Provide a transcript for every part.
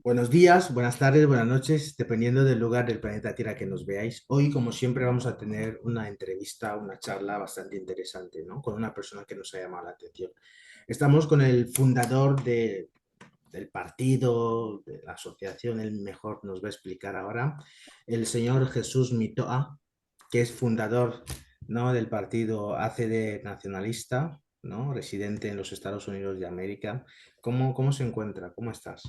Buenos días, buenas tardes, buenas noches, dependiendo del lugar del planeta Tierra que nos veáis. Hoy, como siempre, vamos a tener una entrevista, una charla bastante interesante, ¿no? Con una persona que nos ha llamado la atención. Estamos con el fundador del partido, de la asociación, él mejor nos va a explicar ahora, el señor Jesús Mitoa, que es fundador, ¿no? Del partido ACD Nacionalista, ¿no? Residente en los Estados Unidos de América. ¿Cómo se encuentra? ¿Cómo estás?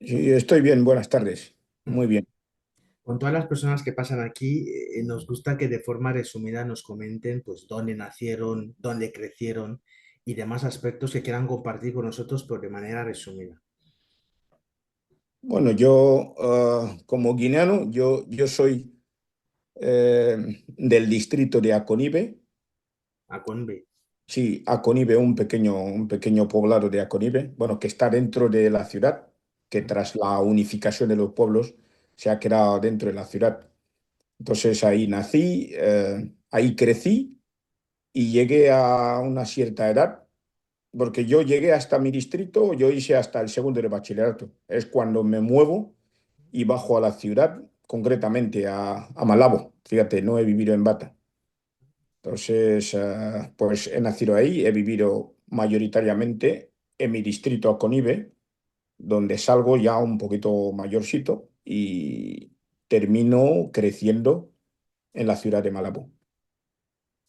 Sí, estoy bien, buenas tardes. Muy bien. Con todas las personas que pasan aquí, nos gusta que de forma resumida nos comenten pues dónde nacieron, dónde crecieron y demás aspectos que quieran compartir con nosotros, pero de manera resumida. Bueno, yo como guineano, yo soy del distrito de Aconibe. A con B. Sí, Aconibe, un pequeño poblado de Aconibe, bueno, que está dentro de la ciudad, que tras la unificación de los pueblos se ha quedado dentro de la ciudad. Entonces ahí nací, ahí crecí y llegué a una cierta edad, porque yo llegué hasta mi distrito, yo hice hasta el segundo de bachillerato. Es cuando me muevo y bajo a la ciudad, concretamente a Malabo. Fíjate, no he vivido en Bata. Entonces, pues he nacido ahí, he vivido mayoritariamente en mi distrito Aconibe, donde salgo ya un poquito mayorcito y termino creciendo en la ciudad de Malabo.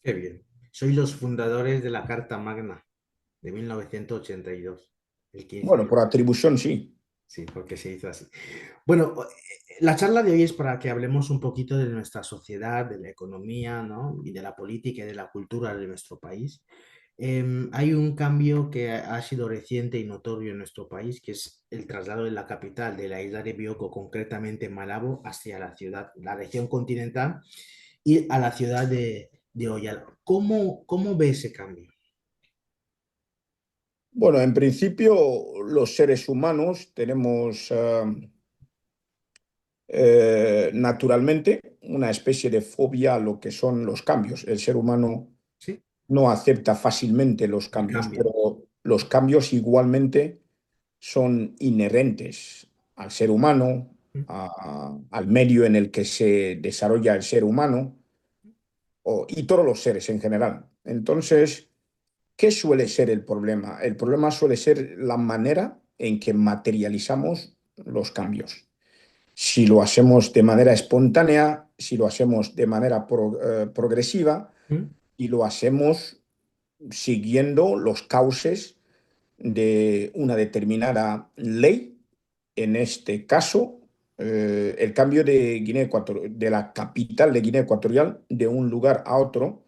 Qué bien. Soy los fundadores de la Carta Magna de 1982, el 15 Bueno, de... por atribución sí. Sí, porque se hizo así. Bueno, la charla de hoy es para que hablemos un poquito de nuestra sociedad, de la economía, ¿no? Y de la política y de la cultura de nuestro país. Hay un cambio que ha sido reciente y notorio en nuestro país, que es el traslado de la capital de la isla de Bioko, concretamente Malabo, hacia la ciudad, la región continental y a la ciudad de Oyala. ¿Cómo ve ese cambio? Bueno, en principio los seres humanos tenemos naturalmente una especie de fobia a lo que son los cambios. El ser humano Sí, no acepta fácilmente los el cambios, cambio. pero los cambios igualmente son inherentes al ser humano, al medio en el que se desarrolla el ser humano y todos los seres en general. Entonces, ¿qué suele ser el problema? El problema suele ser la manera en que materializamos los cambios. Si lo hacemos de manera espontánea, si lo hacemos de manera progresiva ¿Mm? y lo hacemos siguiendo los cauces de una determinada ley, en este caso, el cambio de de la capital de Guinea Ecuatorial, de un lugar a otro,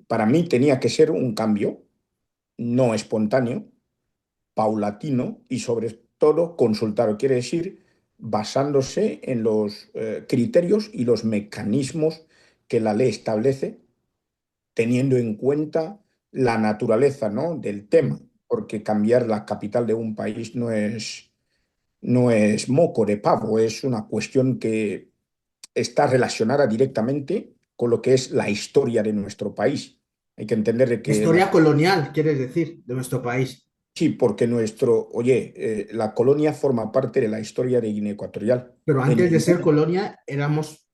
para mí tenía que ser un cambio no espontáneo, paulatino y sobre todo consultado. Quiere decir, basándose en los criterios y los mecanismos que la ley establece, teniendo en cuenta la naturaleza, ¿no? del tema, ¿Mm? porque cambiar la capital de un país no es moco de pavo, es una cuestión que está relacionada directamente con lo que es la historia de nuestro país. Hay que entender La que historia colonial, quieres decir, de nuestro país. sí, porque la colonia forma parte de la historia de Guinea Ecuatorial. Pero En antes de ser ningún- colonia, éramos,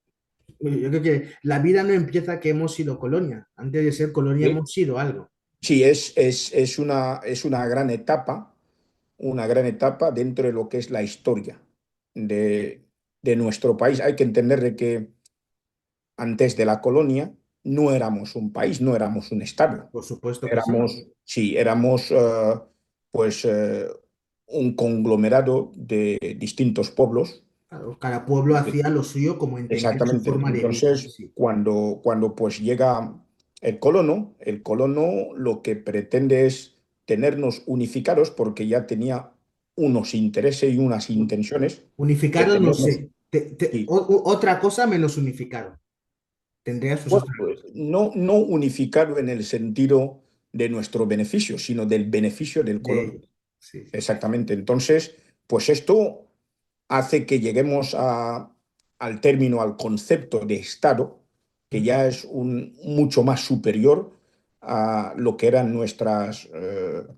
yo creo que la vida no empieza que hemos sido colonia. Antes de ser colonia eh, hemos sido algo. sí, es una gran etapa dentro de lo que es la historia de, de nuestro país. Hay que entender de que antes de la colonia no éramos un país, no éramos un estado. Por supuesto que sí. Sí, éramos pues un conglomerado de distintos pueblos. Claro, cada pueblo hacía lo suyo como entendía su Exactamente. forma de vida. Entonces, Sí. cuando pues llega el colono lo que pretende es tenernos unificados porque ya tenía unos intereses y unas intenciones de Unificados no tenernos. sé. Sí. Otra cosa menos unificado. Tendría sus Bueno, otras pues, cosas. no unificado en el sentido de nuestro beneficio, sino del beneficio del De colono. ellos. Sí, sí. Exactamente. Entonces, pues esto hace que lleguemos al término, al concepto de Estado, que ¿Mm? ya es mucho más superior a lo que eran nuestras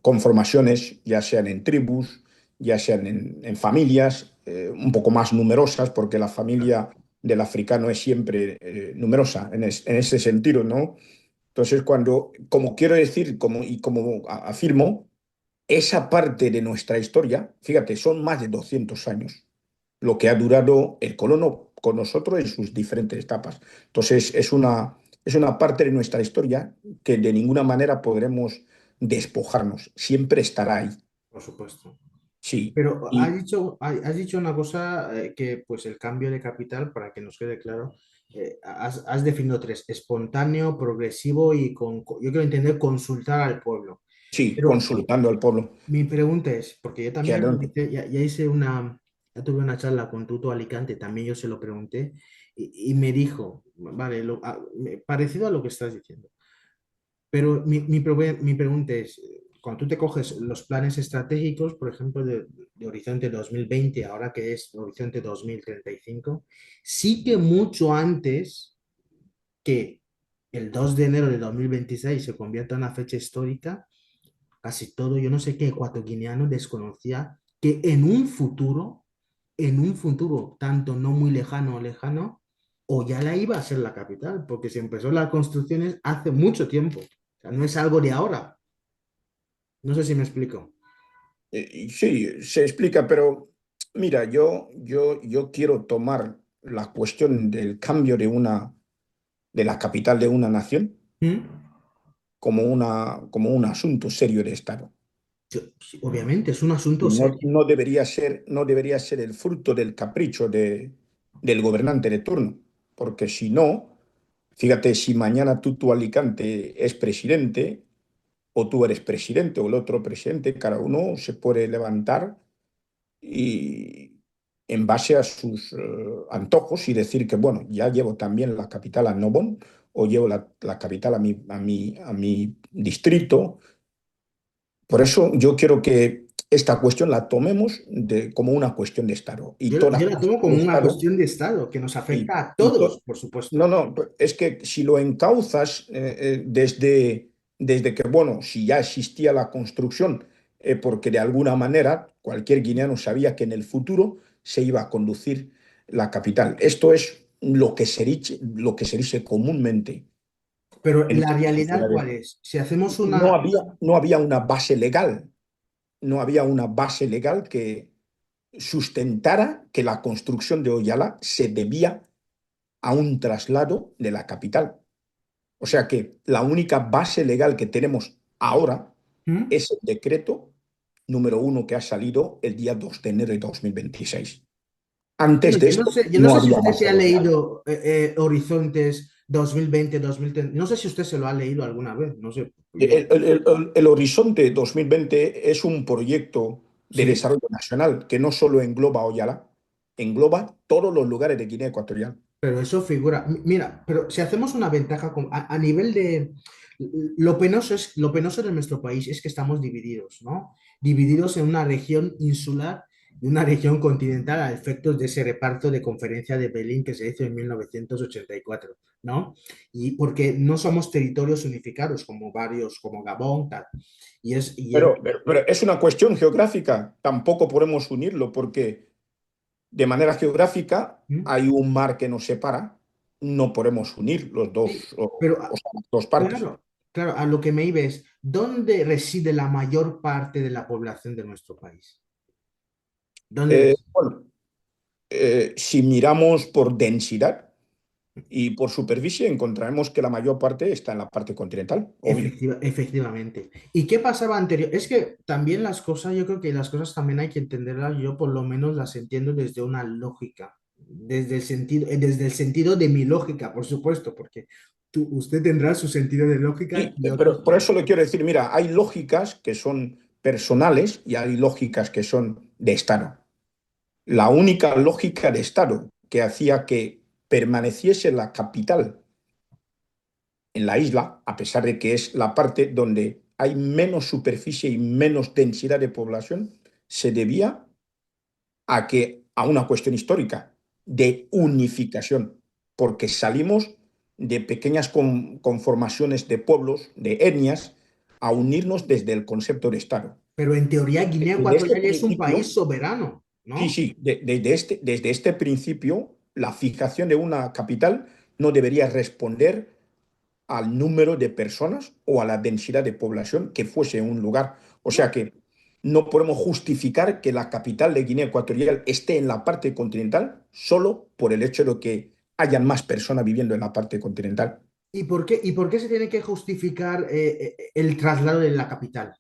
conformaciones, ya sean en tribus, ya sean en familias un poco más numerosas, porque la familia del africano es siempre numerosa en ese sentido, ¿no? Entonces, como quiero decir, como afirmo, esa parte de nuestra historia, fíjate, son más de 200 años lo que ha durado el colono con nosotros en sus diferentes etapas. Entonces, es una parte de nuestra historia que de ninguna manera podremos despojarnos, siempre estará ahí. por supuesto. Sí, Pero y has dicho una cosa que, pues, el cambio de capital, para que nos quede claro, has definido tres: espontáneo, progresivo y yo quiero entender consultar al pueblo. sí, Pero consultando al pueblo. mi pregunta es, porque yo Sí, también adelante. ya tuve una charla con Tuto Alicante, también yo se lo pregunté y me dijo, vale, parecido a lo que estás diciendo. Pero mi pregunta es, cuando tú te coges los planes estratégicos, por ejemplo, de Horizonte 2020, ahora que es Horizonte 2035, sí que mucho antes que el 2 de enero de 2026 se convierta en una fecha histórica, casi todo, yo no sé qué ecuatoguineano desconocía que en un futuro tanto no muy lejano o lejano, o ya la iba a ser la capital, porque se empezó las construcciones hace mucho tiempo. O sea, no es algo de ahora. No sé si me explico. Sí, se explica, pero mira, yo quiero tomar la cuestión del cambio de la capital de una nación ¿Mm? como un asunto serio de Estado. Sí, obviamente, es un asunto Y no, serio. no debería ser el fruto del capricho del gobernante de turno, porque si no, fíjate, si mañana tú Alicante es presidente, o tú eres presidente, o el otro presidente, cada uno se puede levantar y en base a sus antojos y decir que, bueno, ya llevo también la capital a Nobón, o llevo la capital a mi distrito. Por eso yo quiero que esta cuestión la tomemos como una cuestión de Estado. Y toda Yo la tomo cuestión de como una Estado, cuestión de Estado que nos y, afecta a y todos, por no, supuesto. no, es que si lo encauzas desde que, bueno, si ya existía la construcción, porque de alguna manera cualquier guineano sabía que en el futuro se iba a conducir la capital. Esto es lo que se dice comúnmente Pero en la nuestras realidad, sociedades. ¿cuál es? Si hacemos No una... había, no había una base legal, no había una base legal que sustentara que la construcción de Oyala se debía a un traslado de la capital. O sea que la única base legal que tenemos ahora ¿Mm? es el decreto número 1 que ha salido el día 2 de enero de 2026. Bueno, Antes de esto yo no no sé si había usted se base ha legal. leído Horizontes 2020, 2030. No sé si usted se lo ha leído alguna vez. No sé. Yo, El Horizonte 2020 es un proyecto de sí, desarrollo nacional que no solo engloba Oyala, engloba todos los lugares de Guinea Ecuatorial. pero eso figura. Mira, pero si hacemos una ventaja a nivel de. Lo penoso de nuestro país es que estamos divididos, ¿no? Divididos en una región insular y una región continental a efectos de ese reparto de conferencia de Berlín que se hizo en 1984, ¿no? Y porque no somos territorios unificados como varios, como Gabón, tal. Y es, y en- Pero es una cuestión geográfica. Tampoco podemos unirlo porque de manera geográfica ¿Mm? hay un mar que nos separa. No podemos unir los dos, Sí, pero o sea, las dos partes. claro, claro, a lo que me iba es, ¿dónde reside la mayor parte de la población de nuestro país? ¿Dónde reside? Bueno, si miramos por densidad y por superficie, encontraremos que la mayor parte está en la parte continental, obvio. Efectivamente. ¿Y qué pasaba anterior? Es que también las cosas, yo creo que las cosas también hay que entenderlas, yo por lo menos las entiendo desde una lógica, desde el sentido de mi lógica, por supuesto, porque usted tendrá su sentido de lógica Sí, y otros pero por eso tendrán. le quiero decir, mira, hay lógicas que son personales y hay lógicas que son de Estado. La única lógica de Estado que hacía que permaneciese la capital en la isla, a pesar de que es la parte donde hay menos superficie y menos densidad de población, se debía a una cuestión histórica de unificación, porque salimos de pequeñas conformaciones de pueblos, de etnias, a unirnos desde el concepto de Estado. Pero en teoría Guinea Desde este Ecuatorial es un principio, país soberano, sí, ¿no? sí, desde este principio, la fijación de una capital no debería responder al número de personas o a la densidad de población que fuese un lugar. O sea No. que no podemos justificar que la capital de Guinea Ecuatorial esté en la parte continental solo por el hecho de que hayan más personas viviendo en la parte continental. Y por qué se tiene que justificar el traslado de la capital?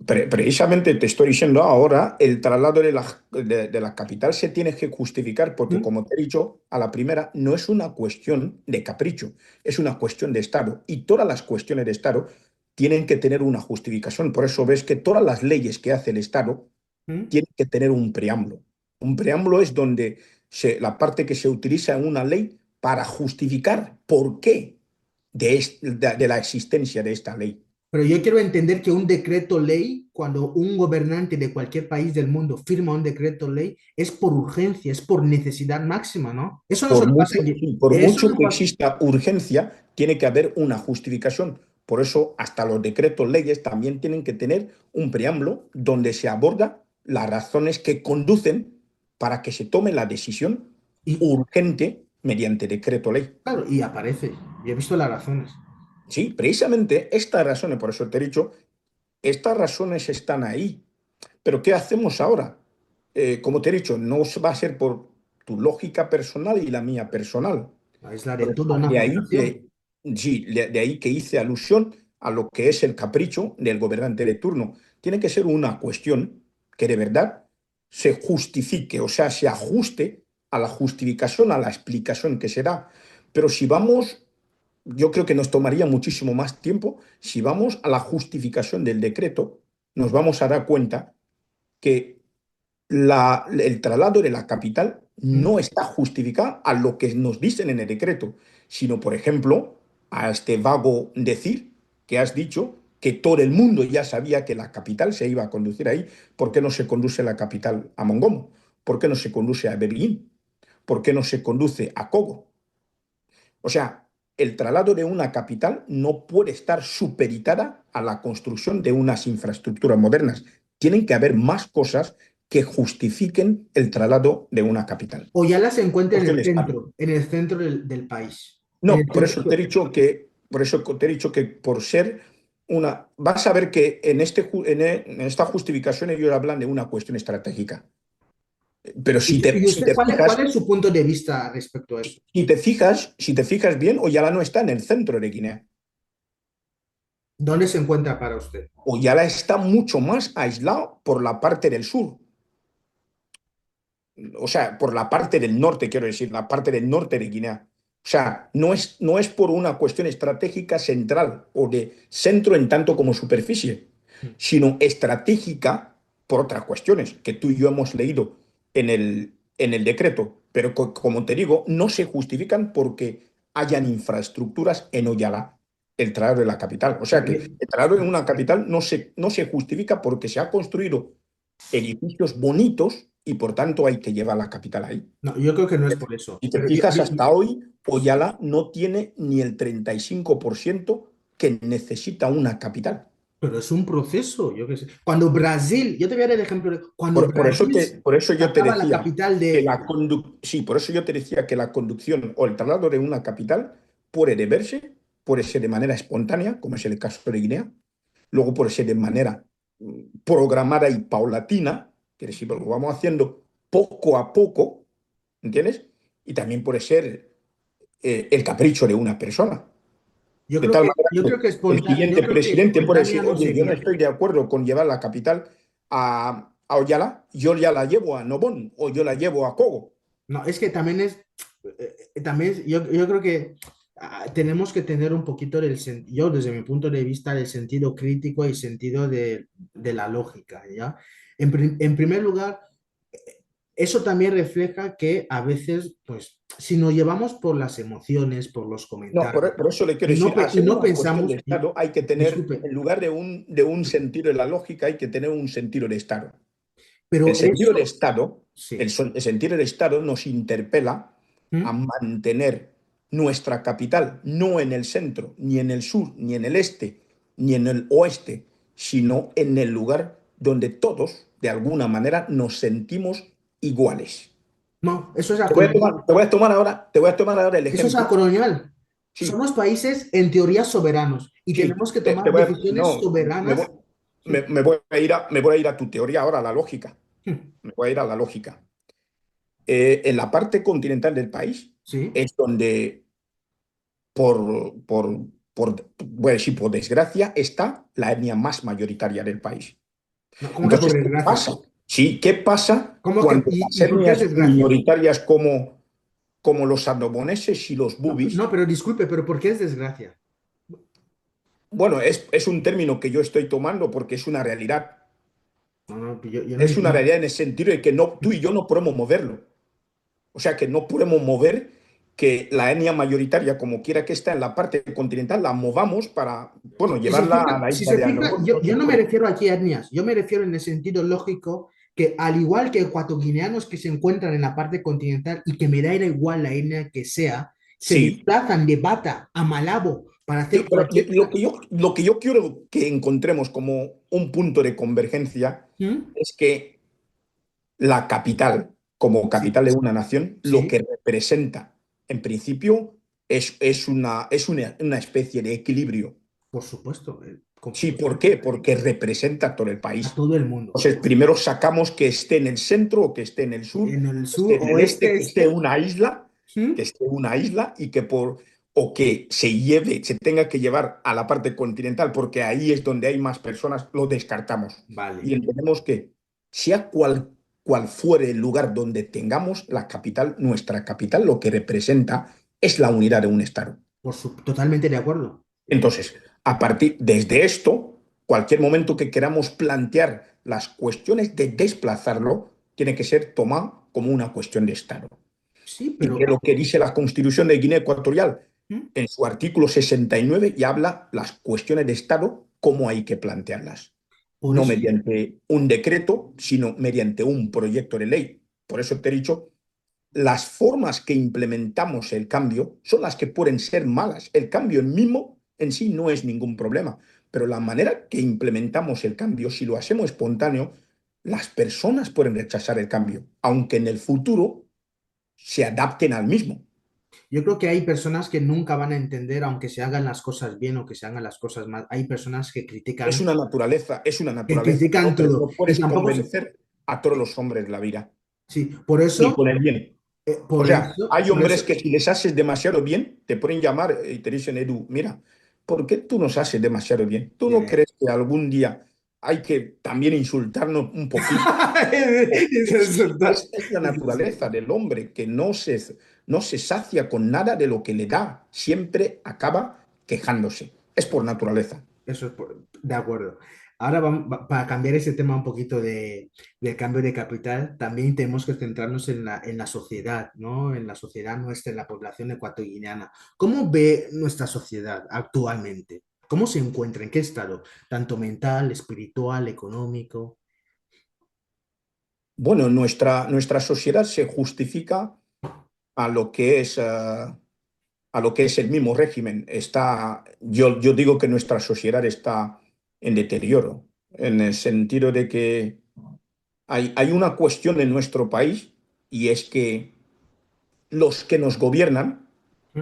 Precisamente te estoy diciendo ahora, el traslado de la capital se tiene que justificar porque, ¿Mm? como te he dicho, a la primera no es una cuestión de capricho, es una cuestión de Estado. Y todas las cuestiones de Estado tienen que tener una justificación. Por eso ves que todas las leyes que hace el Estado ¿Mm? tienen que tener un preámbulo. Un preámbulo es donde la parte que se utiliza en una ley para justificar por qué de la existencia de esta ley. Pero yo quiero entender que un decreto ley, cuando un gobernante de cualquier país del mundo firma un decreto ley, es por urgencia, es por necesidad máxima, ¿no? Eso no Por solo pasa mucho, en... sí, por Eso mucho no que pasa... exista urgencia, tiene que haber una justificación. Por eso, hasta los decretos leyes también tienen que tener un preámbulo donde se aborda las razones que conducen para que se tome la decisión Y, urgente mediante decreto ley. claro, y aparece. Y he visto las razones. Sí, precisamente estas razones, por eso te he dicho, estas razones están ahí. Pero ¿qué hacemos ahora? Como te he dicho, no va a ser por tu lógica personal y la mía personal. Es la de Por eso, toda una población. sí, de ahí que hice alusión a lo que es el capricho del gobernante de turno. Tiene que ser una cuestión que de verdad se justifique, o sea, se ajuste a la justificación, a la explicación que se da. Pero si vamos, yo creo que nos tomaría muchísimo más tiempo. Si vamos a la justificación del decreto, nos vamos a dar cuenta que el traslado de la capital ¿Mm? no está justificado a lo que nos dicen en el decreto, sino, por ejemplo, a este vago decir que has dicho que todo el mundo ya sabía que la capital se iba a conducir ahí. ¿Por qué no se conduce la capital a Mongomo? ¿Por qué no se conduce a Berlín? ¿Por qué no se conduce a Cogo? O sea, el traslado de una capital no puede estar supeditada a la construcción de unas infraestructuras modernas. Tienen que haber más cosas que justifiquen el traslado de una capital. O ya las encuentra Cuestión de Estado. en el centro del país. En No, el centro, por eso te he dicho que por ser una, vas a ver que en esta justificación ellos hablan de una cuestión estratégica. Pero ¿Y si usted te cuál fijas, es su punto de vista respecto a eso? si te fijas bien, Oyala no está en el centro de Guinea. ¿Dónde se encuentra para usted? Oyala está mucho más aislado por la parte del sur, o sea, por la parte del norte, quiero decir, la parte del norte de Guinea. O sea, no es por una cuestión estratégica central o de centro en tanto como superficie, sino estratégica por otras cuestiones que tú y yo hemos leído en el decreto. Pero como te digo, no se justifican porque hayan infraestructuras en Oyala, el traslado de la capital. O sea que el traslado en una capital no se justifica porque se ha construido edificios bonitos y por tanto hay que llevar la capital ahí. No, yo creo que no es por eso. Si te Pero fijas, hasta hoy, Oyala no tiene ni el 35% que necesita una capital. pero es un proceso, yo qué sé. Cuando Brasil, yo te voy a dar el ejemplo, cuando Brasil Por eso yo te sacaba la decía capital que de... sí, por eso yo te decía que la conducción o el traslado de una capital puede deberse, puede ser de manera espontánea, como es el caso de Guinea, luego puede ser de manera programada y paulatina, que es decir, lo vamos haciendo poco a poco, ¿entiendes? Y también puede ser el capricho de una persona. De tal manera Yo creo que que el yo siguiente creo que presidente puede espontánea decir, no oye, yo no sería. estoy de acuerdo con llevar la capital a Oyala, yo ya la llevo a Nobón o yo la llevo a Cogo. No, es que también es, también yo creo que tenemos que tener un poquito yo desde mi punto de vista, del sentido crítico y sentido de la lógica, ¿ya? En primer lugar, eso también refleja que a veces, pues, si nos llevamos por las emociones, por los No, comentarios, por eso le quiero y decir, y hacer no una cuestión de pensamos, Estado hay que tener, disculpe, en lugar de un sentido de la lógica, hay que tener un sentido de Estado. El pero sentido de eso, Estado, sí. el sentido de Estado nos interpela a ¿Mm? mantener nuestra capital no en el centro, ni en el sur, ni en el este, ni en el oeste, sino en el lugar donde todos, de alguna manera, nos sentimos iguales. No, eso es acolonial. Te voy a tomar ahora el Eso es ejemplo. acolonial. Sí, Somos países en teoría soberanos y sí, tenemos que tomar decisiones no, soberanas. Sí. me voy a ir a tu teoría ahora, a la lógica. Me voy a ir a la lógica. En la parte continental del país Sí. es donde, voy a decir, por desgracia, está la etnia más mayoritaria del país. No, ¿cómo que por Entonces, ¿qué desgracia? pasa? Sí, ¿qué pasa ¿Cómo que, cuando las y por qué es etnias desgracia? minoritarias como los arnoboneses y los No, bubis? no, pero disculpe, pero ¿por qué es desgracia? Bueno, es un término que yo estoy tomando porque es una realidad. No, no, yo no Es una entiendo. realidad en el sentido de que no, tú y yo no podemos moverlo. O sea, que no podemos mover que la etnia mayoritaria, como quiera que está en la parte continental, la movamos para, bueno, Si se llevarla a fija, la si isla se de fija, Annobón. No yo se no me puede. refiero aquí a etnias, yo me refiero en el sentido lógico que al igual que ecuatoguineanos que se encuentran en la parte continental y que me da igual la etnia que sea, se Sí, desplazan de Bata a Malabo para hacer pero cualquier... lo que yo quiero que encontremos como un punto de convergencia ¿Mm? es que la capital, como Sí, capital de una nación, lo que sí, representa, en principio, una especie de equilibrio. por supuesto, Sí, ¿por qué? Porque representa todo el a país. todo el mundo. Entonces, primero sacamos que esté en el centro, o que esté en el sur, En el que esté sur, en el este, oeste, que esté este. una isla, que ¿Mm? esté una isla y que o que se tenga que llevar a la parte continental, porque ahí es donde hay más personas, lo descartamos. Vale, Y entendemos que sea cual fuere el lugar donde tengamos la capital, nuestra capital, lo que representa es la unidad de un Estado. totalmente de acuerdo. Entonces, desde esto, cualquier momento que queramos plantear las cuestiones de desplazarlo, tiene que ser tomado como una cuestión de Estado. Sí, Y que pero lo que dice la Constitución de Guinea Ecuatorial, ¿mm? en su artículo 69, ya habla las cuestiones de Estado, cómo hay que plantearlas. Por No eso, mediante un decreto, sino mediante un proyecto de ley. Por eso te he dicho, las formas que implementamos el cambio son las que pueden ser malas. El cambio mismo en sí no es ningún problema, pero la manera que implementamos el cambio, si lo hacemos espontáneo, las personas pueden rechazar el cambio, aunque en el futuro se adapten al mismo. yo creo que hay personas que nunca van a entender, aunque se hagan las cosas bien o que se hagan las cosas mal. Hay personas Es una que naturaleza del critican hombre. todo No y puedes tampoco convencer a todos los hombres de la vida, sí, por ni eso, con el bien. O por sea, eso, hay por eso, hombres que si les haces demasiado bien, te pueden llamar y te dicen, Edu, mira, ¿por qué tú nos haces demasiado bien? ¿Tú ya, no ya. crees que algún día hay que también insultarnos un poquito? Eso es verdad. Es la Eso es naturaleza verdad. del hombre que no se sacia con nada de lo que le da, siempre acaba quejándose. Es por naturaleza. Eso es de acuerdo. Ahora, para cambiar ese tema un poquito del cambio de capital, también tenemos que centrarnos en la sociedad, ¿no? En la sociedad nuestra, en la población ecuatoguineana. ¿Cómo ve nuestra sociedad actualmente? ¿Cómo se encuentra? ¿En qué estado? Tanto mental, espiritual, económico. Bueno, nuestra sociedad se justifica a lo que es, a lo que es el mismo régimen. Yo digo que nuestra sociedad está en deterioro, en el sentido de que hay una cuestión en nuestro país y es que los que nos gobiernan, ¿Mm?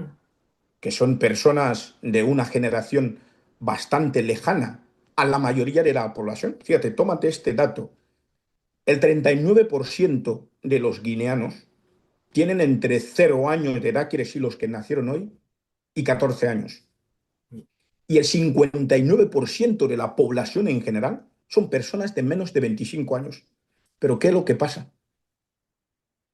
que son personas de una generación bastante lejana a la mayoría de la población, fíjate, tómate este dato, el 39% de los guineanos tienen entre 0 años de edad, quiere decir los que nacieron hoy, y 14 años. Y el 59% de la población en general son personas de menos de 25 años. Pero ¿qué es lo que pasa?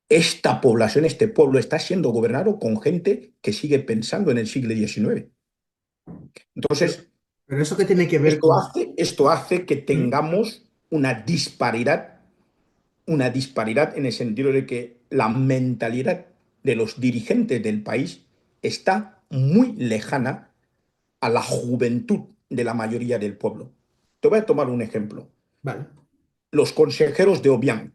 Esta población, este pueblo está siendo gobernado con gente que sigue pensando en el siglo XIX. Pero, Entonces, pero eso qué tiene que ver con... esto hace que ¿Mm? tengamos una disparidad en el sentido de que la mentalidad de los dirigentes del país está muy lejana a la juventud de la mayoría del pueblo. Te voy a tomar un ejemplo. Vale. Los consejeros de Obiang.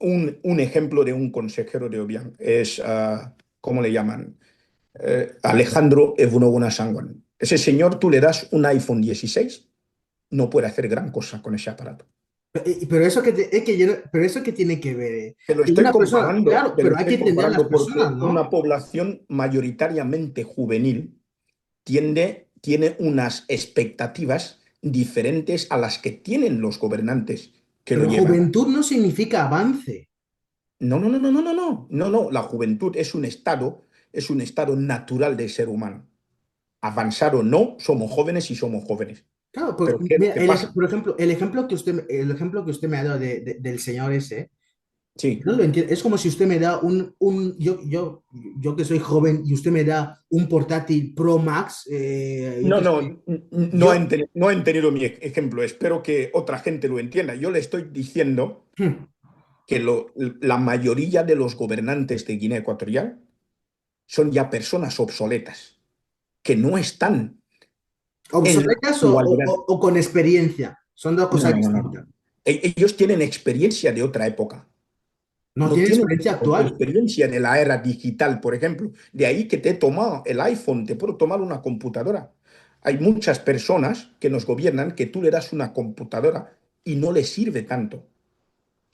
Un ejemplo de un consejero de Obiang es, ¿cómo le llaman? Alejandro Evunobuena Sangwan. Ese señor, tú le das un iPhone 16, no puede hacer gran cosa con ese aparato. Pero eso es que pero eso que tiene que ver, que una persona, claro, Te lo pero hay que estoy entender a las comparando personas, porque una ¿no? población mayoritariamente juvenil tiene unas expectativas diferentes a las que tienen los gobernantes que lo Pero llevan. juventud no significa avance. No, no, no, no, no, no, no, no, no. La juventud es un estado natural del ser humano. Avanzar o no, somos jóvenes y somos jóvenes. Claro, pues, Pero ¿qué es lo mira, que pasa? por ejemplo, el ejemplo que usted me ha dado del señor ese, Sí. no lo entiendo. Es como si usted me da yo que soy joven y usted me da un portátil Pro Max, yo No, que no, sé, no yo, no he entendido mi ejemplo. Espero que otra gente lo entienda. Yo le estoy diciendo hmm, que la mayoría de los gobernantes de Guinea Ecuatorial son ya personas obsoletas, que no están en la obsoletas actualidad. o con experiencia. Son dos No, cosas no, no, no, distintas. no. Ellos tienen experiencia de otra época. No No tiene tienen experiencia actual. experiencia de la era digital, por ejemplo. De ahí que te he tomado el iPhone, te puedo tomar una computadora. Hay muchas personas que nos gobiernan que tú le das una computadora y no les sirve tanto.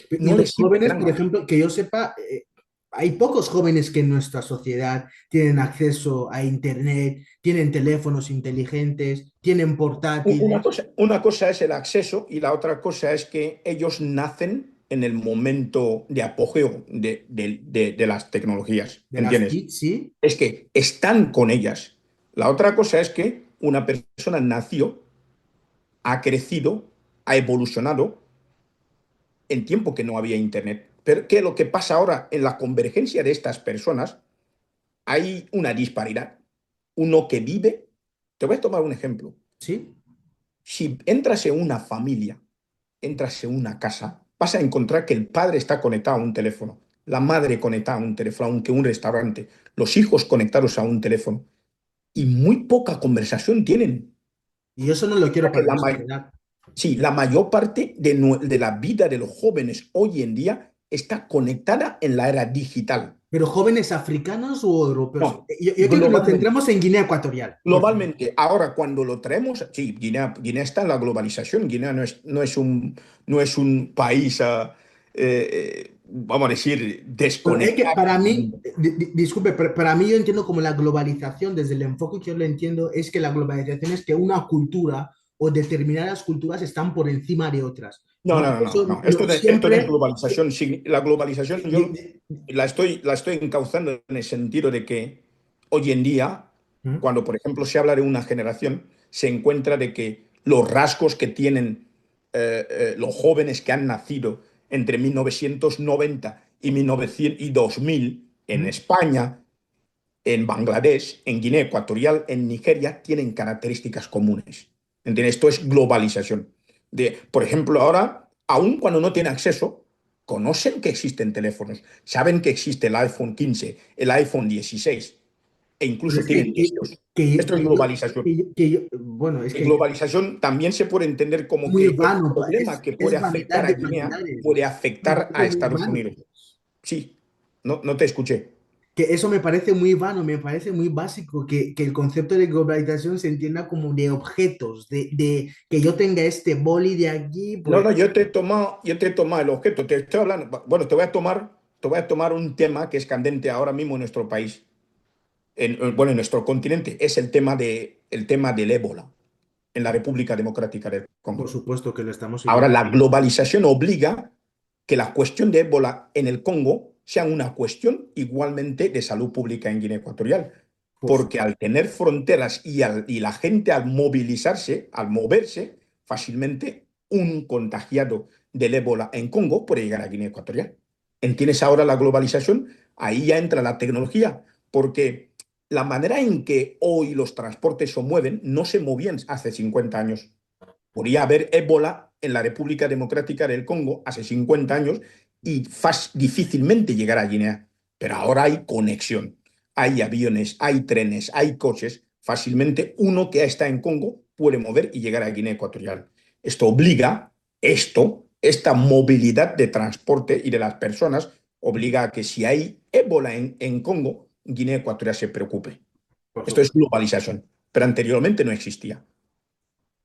Y No los les sirve jóvenes, por gran. ejemplo, que yo sepa, hay pocos jóvenes que en nuestra sociedad tienen acceso a Internet, tienen teléfonos inteligentes, tienen portátiles. Una cosa es el acceso y la otra cosa es que ellos nacen en el momento de apogeo de las tecnologías, De las ¿entiendes? TIC, sí. Es que están con ellas. La otra cosa es que una persona nació, ha crecido, ha evolucionado en tiempo que no había Internet. Pero ¿qué es lo que pasa ahora? En la convergencia de estas personas hay una disparidad. Uno que vive, te voy a tomar un ejemplo. Sí. Si entras en una familia, entras en una casa, vas a encontrar que el padre está conectado a un teléfono, la madre conectada a un teléfono, aunque un restaurante, los hijos conectados a un teléfono, y muy poca conversación tienen. Y eso no lo quiero Que para mi sociedad. sí, la mayor parte de la vida de los jóvenes hoy en día está conectada en la era digital. Pero jóvenes africanos o europeos. No, Yo creo que nos globalmente. centramos en Guinea Ecuatorial, por favor. Globalmente, ahora cuando lo traemos, sí, Guinea está en la globalización. Guinea no es un país, vamos a decir, Bueno, es que desconectado para del mí, mundo. disculpe, pero para mí yo entiendo como la globalización, desde el enfoque que yo lo entiendo, es que la globalización es que una cultura o determinadas culturas están por encima de otras. No, ¿No? no, no, no, Eso no. Esto no es siempre... globalización. La globalización di- yo di- la estoy encauzando en el sentido de que hoy en día, ¿Mm? cuando por ejemplo se habla de una generación, se encuentra de que los rasgos que tienen los jóvenes que han nacido entre 1990 y 1900 y 2000 en ¿Mm? España, en Bangladesh, en Guinea Ecuatorial, en Nigeria, tienen características comunes. ¿Entiendes? Esto es globalización. Por ejemplo, ahora, aun cuando no tienen acceso, conocen que existen teléfonos, saben que existe el iPhone 15, el iPhone 16, e Pero incluso es tienen estos. Esto es globalización. bueno, es Y que globalización también se puede entender como muy que el vano, problema que puede es vanidad afectar a de Guinea vanidades. puede Me afectar parece a muy Estados vano. Unidos. Sí, no, no te escuché. Que eso me parece muy vano, me parece muy básico, que el concepto de globalización se entienda como de objetos, de que yo tenga este boli de aquí, No, pues no, yo te he tomado el objeto, te estoy hablando, bueno, te voy a tomar un tema que es candente ahora mismo en nuestro país, bueno, en nuestro continente, es el tema del ébola en la República Democrática del por Congo. supuesto que lo estamos Ahora, siguiendo. la globalización obliga que la cuestión de ébola en el Congo sea una cuestión igualmente de salud pública en Guinea Ecuatorial, Por porque supuesto. al tener fronteras y la gente al movilizarse, al moverse, fácilmente un contagiado del ébola en Congo puede llegar a Guinea Ecuatorial. ¿Entiendes ahora la globalización? Ahí ya entra la tecnología, porque la manera en que hoy los transportes se mueven no se movían hace 50 años. Podía haber ébola en la República Democrática del Congo hace 50 años y difícilmente llegar a Guinea. Pero ahora hay conexión, hay aviones, hay trenes, hay coches. Fácilmente uno que está en Congo puede mover y llegar a Guinea Ecuatorial. Esto obliga, esta movilidad de transporte y de las personas, obliga a que si hay ébola en Congo, Guinea Ecuatorial se preocupe. Por Esto es supuesto. globalización. pero anteriormente no existía.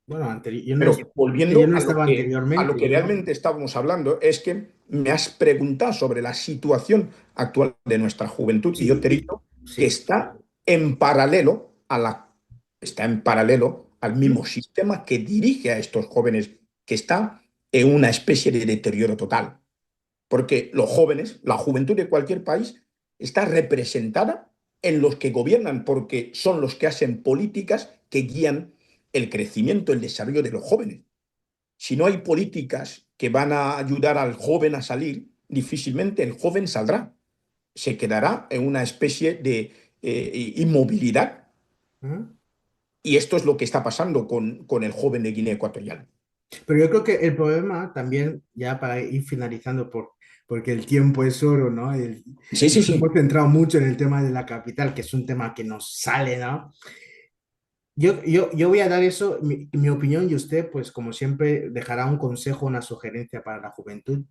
Bueno, Pero es que yo volviendo no estaba a lo anteriormente, que realmente estábamos hablando, es que me has preguntado sobre la situación actual de nuestra juventud y yo sí, te he dicho que sí. está en paralelo al mismo sistema que dirige a estos jóvenes, que está en una especie de deterioro total. Porque los jóvenes, la juventud de cualquier país, está representada en los que gobiernan, porque son los que hacen políticas que guían el crecimiento, el desarrollo de los jóvenes. Si no hay políticas que van a ayudar al joven a salir, difícilmente el joven saldrá. Se quedará en una especie de inmovilidad. ¿Mm? Y esto es lo que está pasando con el joven de Guinea Ecuatorial. Pero yo creo que el problema también, ya para ir finalizando, porque el tiempo es oro, ¿no? Sí, sí, Nos hemos sí. centrado mucho en el tema de la capital, que es un tema que nos sale, ¿no? Yo voy a dar eso, mi opinión, y usted, pues como siempre, dejará un consejo, una sugerencia para la juventud,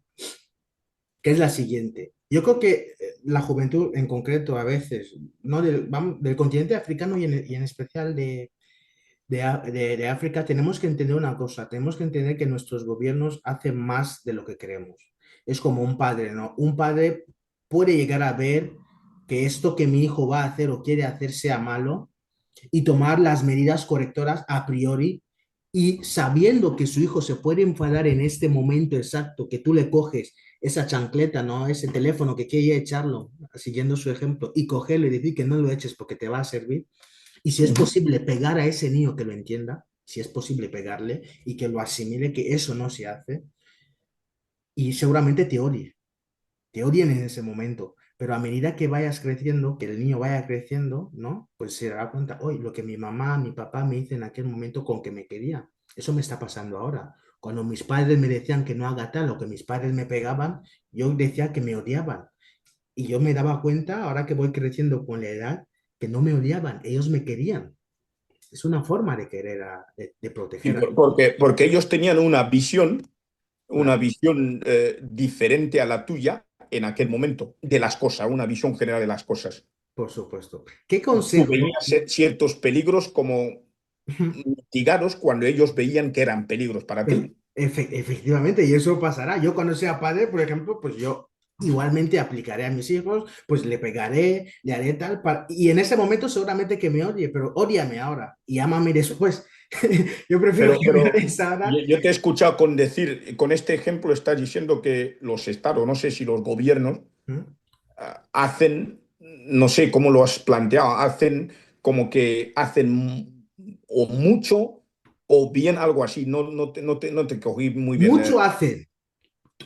que es la siguiente. Yo creo que la juventud en concreto a veces, no del continente africano y en especial de África, tenemos que entender una cosa, tenemos que entender que nuestros gobiernos hacen más de lo que queremos. Es como un padre, ¿no? Un padre puede llegar a ver que esto que mi hijo va a hacer o quiere hacer sea malo y tomar las medidas correctoras a priori y sabiendo que su hijo se puede enfadar en este momento exacto, que tú le coges esa chancleta, ¿no? Ese teléfono que quiere echarlo, siguiendo su ejemplo, y cogerlo y decir que no lo eches porque te va a servir, y si es Ujú. posible pegar a ese niño que lo entienda, si es posible pegarle y que lo asimile que eso no se hace, y seguramente te odien en ese momento, pero a medida que vayas creciendo, que el niño vaya creciendo, ¿no? Pues se dará cuenta, hoy lo que mi mamá, mi papá me hizo en aquel momento con que me quería, eso me está pasando ahora. Cuando mis padres me decían que no haga tal o que mis padres me pegaban, yo decía que me odiaban. Y yo me daba cuenta, ahora que voy creciendo con la edad, que no me odiaban, ellos me querían. Es una forma de querer, de Sí, proteger a tu hijo. porque ellos tenían una Claro, visión diferente a la tuya en aquel momento de las cosas, una visión general de las cosas. por supuesto. ¿Qué Tú consejo? veías ciertos peligros como mitigados cuando ellos veían que eran peligros para ti. Efectivamente, y eso pasará. Yo cuando sea padre, por ejemplo, pues yo igualmente aplicaré a mis hijos, pues le pegaré, le haré tal, y en ese momento seguramente que me odie, pero ódiame ahora y ámame después. Yo prefiero que me Pero odies ahora. yo te he escuchado con decir, con este ejemplo estás diciendo que los estados, no sé si los gobiernos, ¿Mm? hacen, no sé cómo lo has planteado, hacen como que hacen o mucho o bien algo así. No te cogí muy bien. Mucho hacen.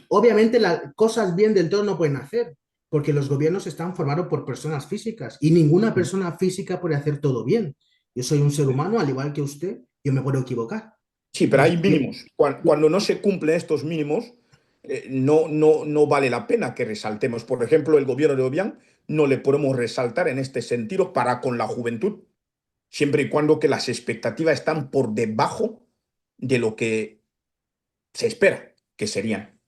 Obviamente las cosas bien del todo no pueden hacer, porque los gobiernos están formados por personas físicas y ninguna persona física puede hacer todo bien. Yo soy un ser humano, al igual que usted, yo me puedo equivocar. Sí, pero hay Así que, mínimos. Cuando no se cumplen estos mínimos, no vale la pena que resaltemos. Por ejemplo, el gobierno de Obiang no le podemos resaltar en este sentido para con la juventud, siempre y cuando que las expectativas están por debajo de lo que se espera que serían.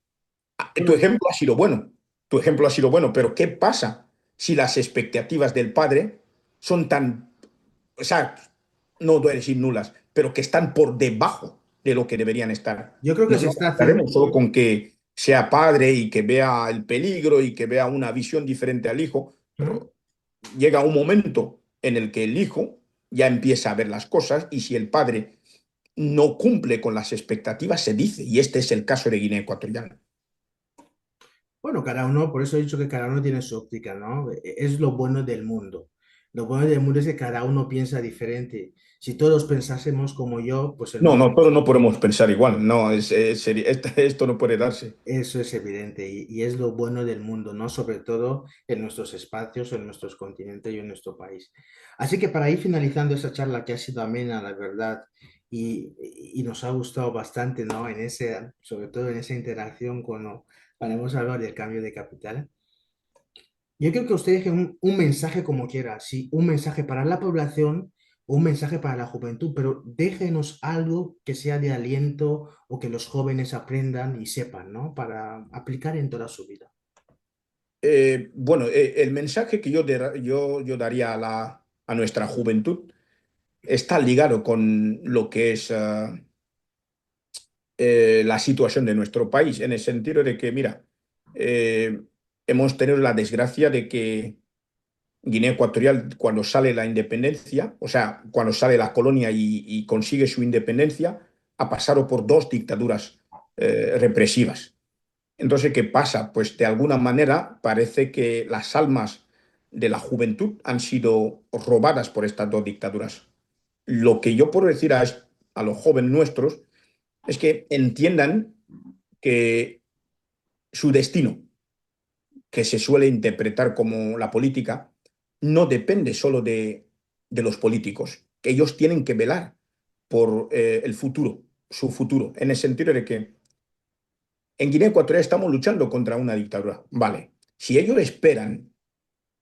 Tu bueno, ejemplo ha sido bueno, tu ejemplo ha sido bueno, pero ¿qué pasa si las expectativas del padre son tan, o sea, no voy a decir nulas, pero que están por debajo de lo que deberían estar? yo creo que No se nos está haciendo. bastaremos solo con que sea padre y que vea el peligro y que vea una visión diferente al hijo, ¿Mm? pero llega un momento en el que el hijo ya empieza a ver las cosas y si el padre no cumple con las expectativas, se dice, y este es el caso de Guinea Ecuatorial. Bueno, cada uno, por eso he dicho que cada uno tiene su óptica, ¿no? Es lo bueno del mundo. Lo bueno del mundo es que cada uno piensa diferente. Si todos pensásemos como yo, pues el No, mundo. no, pero no podemos pensar igual. No, esto no puede darse. Eso es evidente y es lo bueno del mundo, ¿no? Sobre todo en nuestros espacios, en nuestros continentes y en nuestro país. Así que para ir finalizando esa charla que ha sido amena, la verdad, y nos ha gustado bastante, ¿no? En ese, sobre todo en esa interacción cuando hemos hablar del cambio de capital. Yo creo que usted deje un mensaje como quiera, sí, un mensaje para la población o un mensaje para la juventud, pero déjenos algo que sea de aliento o que los jóvenes aprendan y sepan, ¿no? Para aplicar en toda su vida. Bueno, el mensaje que yo daría a nuestra juventud está ligado con lo que es la situación de nuestro país, en el sentido de que, mira, eh, hemos tenido la desgracia de que Guinea Ecuatorial, cuando sale la independencia, o sea, cuando sale la colonia y consigue su independencia, ha pasado por dos dictaduras represivas. Entonces, ¿qué pasa? Pues de alguna manera parece que las almas de la juventud han sido robadas por estas dos dictaduras. Lo que yo puedo decir a los jóvenes nuestros es que entiendan que su destino, que se suele interpretar como la política, no depende solo de los políticos, que ellos tienen que velar por el futuro, su futuro, en el sentido de que en Guinea Ecuatorial estamos luchando contra una dictadura. Vale, si ellos esperan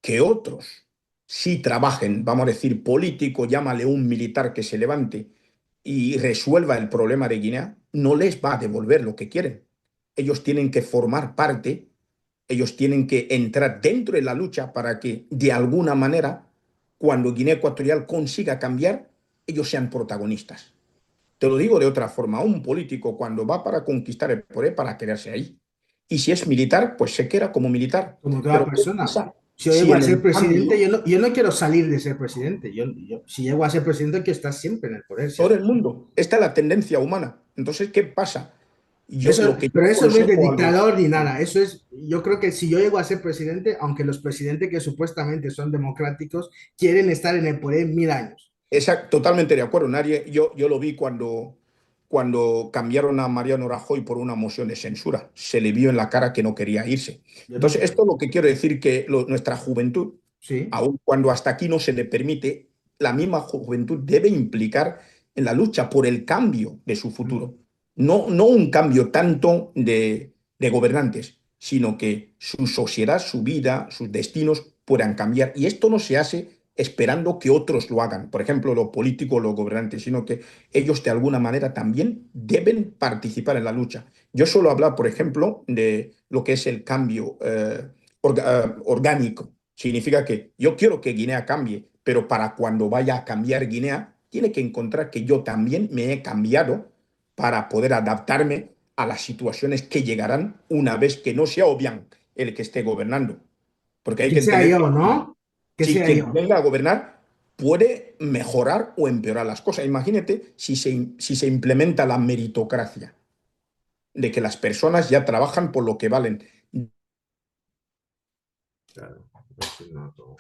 que otros sí trabajen, vamos a decir, político, llámale un militar que se levante y resuelva el problema de Guinea, no les va a devolver lo que quieren. Ellos tienen que formar parte, ellos tienen que entrar dentro de la lucha para que de alguna manera, cuando Guinea Ecuatorial consiga cambiar, ellos sean protagonistas. Te lo digo de otra forma, un político cuando va para conquistar el poder para quedarse ahí. Y si es militar, pues se queda como militar. Como toda Pero ¿qué persona. pasa Si yo si llego a en ser el presidente, cambio yo no quiero salir de ser presidente. Si llego a ser presidente, quiero estar siempre en el poder. Si todo es- el mundo, esta es la tendencia humana? Entonces, ¿qué pasa? eso, Lo que yo pero eso no es de aconsejo a los... dictador ni nada. Eso es, yo creo que si yo llego a ser presidente, aunque los presidentes que supuestamente son democráticos quieren estar en el poder 1000 años. Totalmente de acuerdo. Nadie, yo lo vi cuando cambiaron a Mariano Rajoy por una moción de censura. Se le vio en la cara que no quería irse. Yo no Entonces, quiero. esto es lo que quiero decir, que nuestra juventud, Sí. aun cuando hasta aquí no se le permite, la misma juventud debe implicar en la lucha por el cambio de su futuro. No, no un cambio tanto de gobernantes, sino que su sociedad, su vida, sus destinos puedan cambiar. Y esto no se hace esperando que otros lo hagan, por ejemplo, los políticos, los gobernantes, sino que ellos de alguna manera también deben participar en la lucha. Yo suelo hablar, por ejemplo, de lo que es el cambio orgánico. Significa que yo quiero que Guinea cambie, pero para cuando vaya a cambiar Guinea, tiene que encontrar que yo también me he cambiado para poder adaptarme a las situaciones que llegarán una vez que no sea Obiang el que esté gobernando. Porque Y hay que que sea entender yo, que ¿no? Que si sea quien yo. venga a gobernar puede mejorar o empeorar las cosas. Imagínate si se implementa la meritocracia, de que las personas ya trabajan por lo que valen. Claro, pues sí, no, todo.